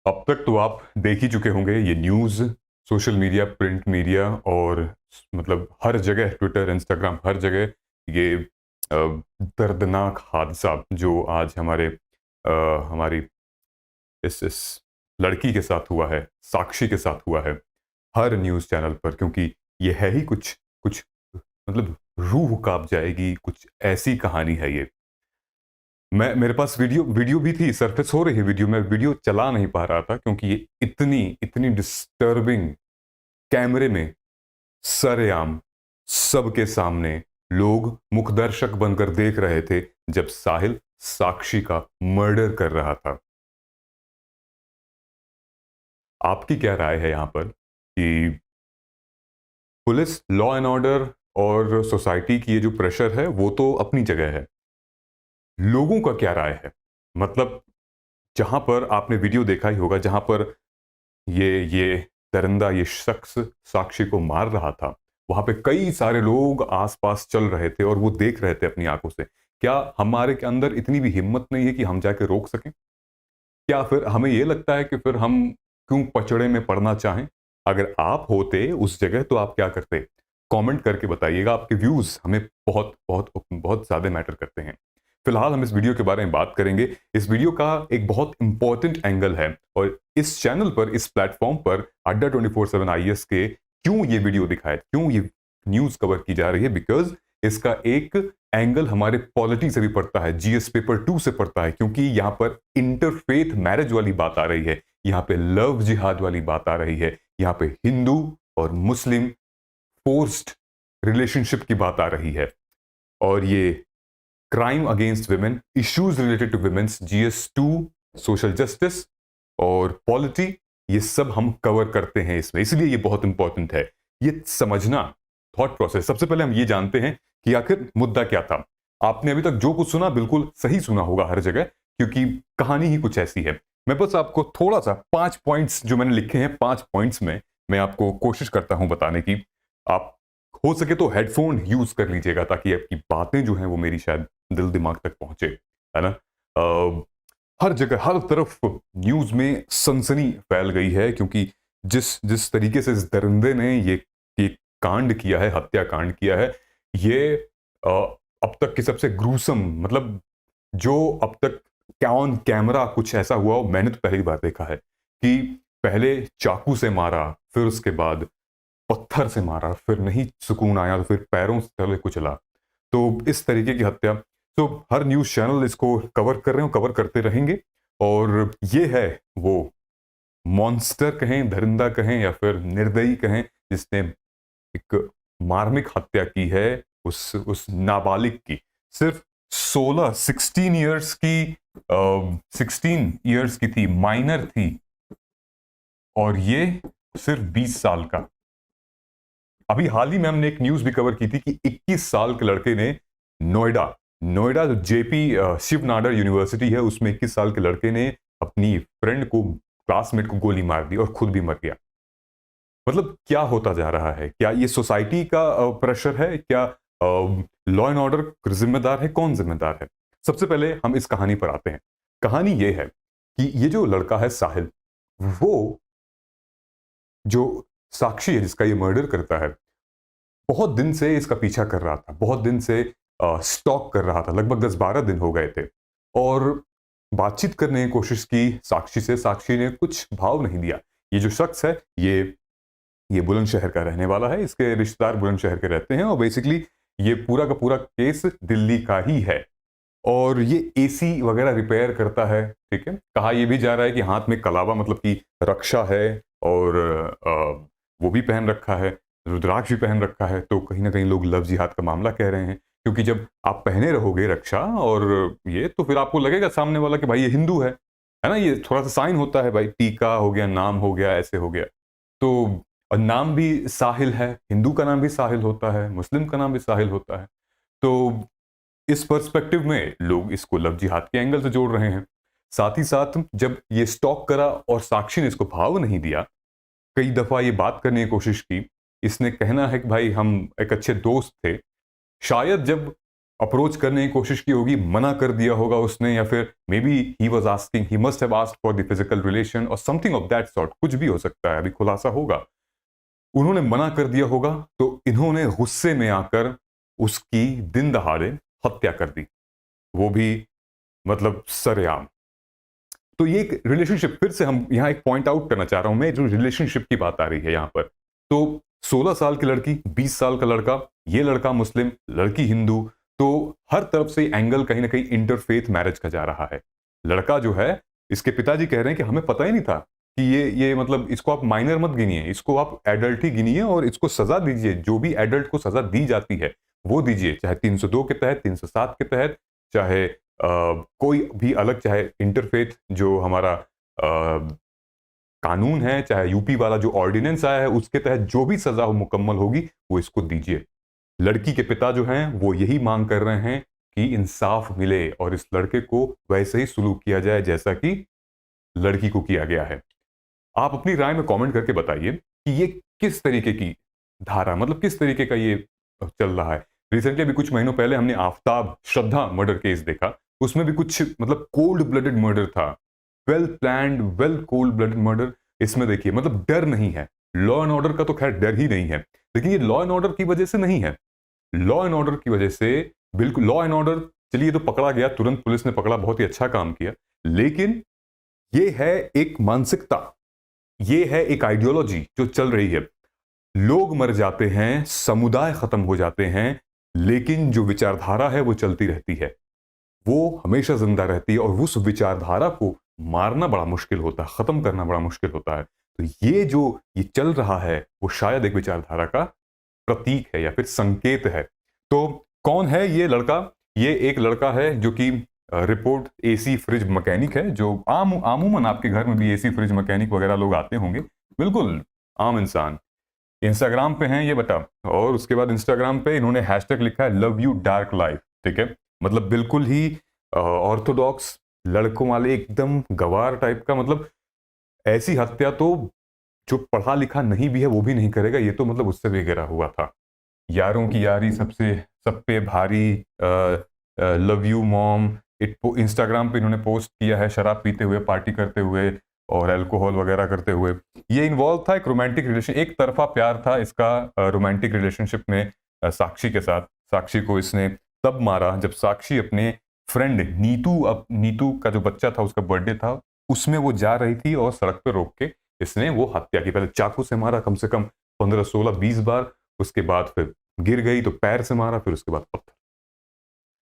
अब तक तो आप देख ही चुके होंगे ये news, social media, print media और मतलब हर जगह ट्विटर, इंस्टाग्राम हर जगह ये दर्दनाक हादसा जो आज हमारी इस लड़की के साथ हुआ है, साक्षी के साथ हुआ है, हर न्यूज़ चैनल पर क्योंकि ये है ही कुछ कुछ मतलब रूह काँप जाएगी, कुछ ऐसी कहानी है ये। मैं मेरे पास वीडियो वीडियो भी थी, सरफेस हो रही है वीडियो, मैं वीडियो चला नहीं पा रहा था क्योंकि ये इतनी इतनी डिस्टर्बिंग कैमरे में सरेआम सबके सामने लोग मुखदर्शक बनकर देख रहे थे जब साहिल साक्षी का मर्डर कर रहा था। आपकी क्या राय है यहां पर कि पुलिस, लॉ एंड ऑर्डर और सोसाइटी की ये जो प्रेशर है वो तो अपनी जगह है, लोगों का क्या राय है? मतलब जहां पर आपने वीडियो देखा ही होगा, जहां पर ये दरिंदा, ये शख्स साक्षी को मार रहा था, वहां पे कई सारे लोग आसपास चल रहे थे और वो देख रहे थे अपनी आंखों से। क्या हमारे के अंदर इतनी भी हिम्मत नहीं है कि हम जाके रोक सकें? क्या फिर हमें ये लगता है कि फिर हम क्यों पचड़े में पड़ना चाहें? अगर आप होते उस जगह तो आप क्या करते? कमेंट करके बताइएगा। आपके व्यूज हमें बहुत बहुत बहुत ज्यादा मैटर करते हैं। फिलहाल हम इस वीडियो के बारे में बात करेंगे। इस वीडियो का एक बहुत इंपॉर्टेंट एंगल है और इस चैनल पर, इस प्लेटफॉर्म पर अड्डा 24/7 आईएएस के क्यों ये वीडियो दिखाए, क्यों ये न्यूज कवर की जा रही है, बिकॉज इसका एक एंगल हमारे पॉलिटी से भी पड़ता है, जीएस पेपर 2 से पड़ता है, क्योंकि यहां पर इंटरफेथ मैरिज वाली बात आ रही है, यहां पे लव जिहाद वाली बात आ रही है, यहां पे हिंदू और मुस्लिम फोर्स्ड रिलेशनशिप की बात आ रही है और ये crime against women, issues related to women's, GS 2, social justice और पॉलिटी, ये सब हम कवर करते हैं इसमें, इसलिए ये बहुत इंपॉर्टेंट है ये समझना, थॉट प्रोसेस। सबसे पहले हम ये जानते हैं कि आखिर मुद्दा क्या था। आपने अभी तक जो कुछ सुना बिल्कुल सही सुना होगा हर जगह, क्योंकि कहानी ही कुछ ऐसी है। मैं बस आपको थोड़ा सा 5 पॉइंट्स जो मैंने लिखे हैं, 5 पॉइंट्स में मैं आपको कोशिश करता हूं बताने की। आप हो सके तो हेडफोन यूज कर लीजिएगा ताकि आपकी बातें जो हैं वो मेरी शायद दिल दिमाग तक पहुंचे, है ना। हर जगह हर तरफ न्यूज में सनसनी फैल गई है क्योंकि जिस जिस तरीके से इस दरिंदे ने ये कांड किया है, हत्याकांड किया है, ये अ, अब तक की सबसे ग्रूसम, मतलब जो अब तक ऑन कैमरा कुछ ऐसा हुआ हो मैंने तो पहली बार देखा है कि पहले चाकू से मारा, फिर उसके बाद पत्थर से मारा, फिर नहीं सुकून आया तो फिर पैरों से तले कुचला। तो इस तरीके की हत्या, तो हर न्यूज़ चैनल इसको कवर कर रहे हैं, कवर करते रहेंगे। और ये है वो मॉन्स्टर कहें, दरिंदा कहें या फिर निर्दयी कहें, जिसने एक मार्मिक हत्या की है उस नाबालिग की। सिर्फ 16 इयर्स की, 16 इयर्स की थी, माइनर थी, और ये सिर्फ 20 साल का। अभी हाल ही में हमने एक न्यूज भी कवर की थी कि 21 साल के लड़के ने नोएडा नोएडा जो जेपी शिव नाडर यूनिवर्सिटी है, उसमें 21 साल के लड़के ने अपनी फ्रेंड को, क्लासमेट को गोली मार दी और खुद भी मर गया। मतलब क्या होता जा रहा है? क्या ये सोसाइटी का प्रेशर है? क्या लॉ एंड ऑर्डर जिम्मेदार है? कौन जिम्मेदार है? सबसे पहले हम इस कहानी पर आते हैं। कहानी ये है कि ये जो लड़का है साहिल, वो जो साक्षी है जिसका ये मर्डर करता है, बहुत दिन से इसका पीछा कर रहा था, बहुत दिन से स्टॉक कर रहा था, लगभग 10-12 दिन हो गए थे। और बातचीत करने की कोशिश की साक्षी से, साक्षी ने कुछ भाव नहीं दिया। ये जो शख्स है, ये बुलंदशहर का रहने वाला है, इसके रिश्तेदार बुलंदशहर के रहते हैं और बेसिकली ये पूरा का पूरा केस दिल्ली का ही है। और ये एसी वगैरह रिपेयर करता है, ठीक है। कहा यह भी जा रहा है कि हाथ में कलावा, मतलब कि रक्षा है, और वो भी पहन रखा है, रुद्राक्ष भी पहन रखा है। तो कहीं ना कहीं लोग लव जिहाद का मामला कह रहे हैं, क्योंकि जब आप पहने रहोगे रक्षा और ये, तो फिर आपको लगेगा सामने वाला कि भाई ये हिंदू है ना। ये थोड़ा सा साइन होता है भाई, टीका हो गया, नाम हो गया, ऐसे हो गया। तो और नाम भी साहिल है, हिंदू का नाम भी साहिल होता है, मुस्लिम का नाम भी साहिल होता है। तो इस पर्सपेक्टिव में लोग इसको लव जिहाद के एंगल से जोड़ रहे हैं। साथ ही साथ जब ये स्टॉक करा और साक्षी ने इसको भाव नहीं दिया, कई दफा ये बात करने की कोशिश की, इसने कहना है कि भाई हम एक अच्छे दोस्त थे। शायद जब अप्रोच करने की कोशिश की होगी, मना कर दिया होगा उसने, या फिर may be he was asking, he must have asked for the physical relation और समथिंग ऑफ दैट सॉर्ट, कुछ भी हो सकता है, अभी खुलासा होगा। उन्होंने मना कर दिया होगा, तो इन्होंने गुस्से में आकर उसकी दिन दहाड़े हत्या कर दी, वो भी मतलब सरेआम। तो ये एक रिलेशनशिप, फिर से हम यहाँ एक पॉइंट आउट करना चाह रहा हूं मैं, जो रिलेशनशिप की बात आ रही है यहाँ पर। तो 16 साल की लड़की, 20 साल का लड़का, ये लड़का मुस्लिम, लड़की हिंदू, तो हर तरफ से एंगल कहीं ना कहीं इंटरफेथ मैरिज का जा रहा है। लड़का जो है, इसके पिताजी कह रहे हैं कि हमें पता ही नहीं था कि ये मतलब इसको आप माइनर मत गिनिए, इसको आप एडल्ट ही गिनिए और इसको सजा दीजिए, जो भी एडल्ट को सजा दी जाती है वो दीजिए, चाहे 302 के तहत, 307 के तहत, चाहे कोई भी अलग, चाहे इंटरफेथ जो हमारा कानून है, चाहे यूपी वाला जो ऑर्डिनेंस आया है उसके तहत जो भी सजा मुकम्मल होगी वो इसको दीजिए। लड़की के पिता जो हैं वो यही मांग कर रहे हैं कि इंसाफ मिले और इस लड़के को वैसे ही सुलूक किया जाए जैसा कि लड़की को किया गया है। आप अपनी राय में कमेंट करके बताइए कि ये किस तरीके की धारा, मतलब किस तरीके का ये चल रहा है। रिसेंटली अभी कुछ महीनों पहले हमने आफ्ताब श्रद्धा मर्डर केस देखा, उसमें भी कुछ मतलब कोल्ड ब्लडेड मर्डर था, well planned, well cold blooded murder. इसमें देखिए मतलब डर नहीं है, लॉ एंड ऑर्डर का तो खैर डर ही नहीं है, लेकिन ये लॉ एंड ऑर्डर की वजह से नहीं है, लॉ एंड ऑर्डर की वजह से, बिल्कुल लॉ एंड ऑर्डर, चलिए तो पकड़ा गया, तुरंत पुलिस ने पकड़ा, बहुत ही अच्छा काम किया, लेकिन ये है एक मानसिकता, ये है एक आइडियोलॉजी जो चल रही है। लोग मर जाते हैं, समुदाय खत्म हो जाते हैं, लेकिन जो विचारधारा है वो चलती रहती है, वो हमेशा जिंदा रहती है, और उस विचारधारा को मारना बड़ा मुश्किल होता है, खत्म करना बड़ा मुश्किल होता है। तो ये जो ये चल रहा है वो शायद एक विचारधारा का प्रतीक है या फिर संकेत है। तो कौन है ये लड़का? ये एक लड़का है जो कि रिपोर्ट एसी फ्रिज मैकेनिक है, जो आमूमन आपके घर में भी एसी फ्रिज मैकेनिक वगैरह लोग आते होंगे, बिल्कुल आम इंसान। इंस्टाग्राम पे हैं ये बता, और उसके बाद इंस्टाग्राम पे इन्होंने हैशटैग लिखा है लव यू डार्क लाइफ, ठीक है, मतलब बिल्कुल ही ऑर्थोडॉक्स लड़कों वाले, एकदम गवार टाइप का, मतलब ऐसी हत्या तो जो पढ़ा लिखा नहीं भी है वो भी नहीं करेगा, ये तो मतलब उससे भी गिरा हुआ था। यारों की यारी सबसे सब पे भारी, लव यू मॉम। इंस्टाग्राम पे इन्होंने पोस्ट किया है शराब पीते हुए, पार्टी करते हुए और अल्कोहल वगैरह करते हुए। ये इन्वॉल्व था एक रोमांटिक रिलेशन, एक तरफा प्यार था इसका रोमांटिक रिलेशनशिप में साक्षी के साथ। साक्षी को इसने तब मारा जब साक्षी अपने फ्रेंड नीतू, अब नीतू का जो बच्चा था उसका बर्थडे था, उसमें वो जा रही थी और सड़क पे रोक के इसने वो हत्या की। पहले चाकू से मारा कम से कम 15, 16, 20 बार, उसके बाद फिर गिर गई तो पैर से मारा, फिर उसके बाद पत्थर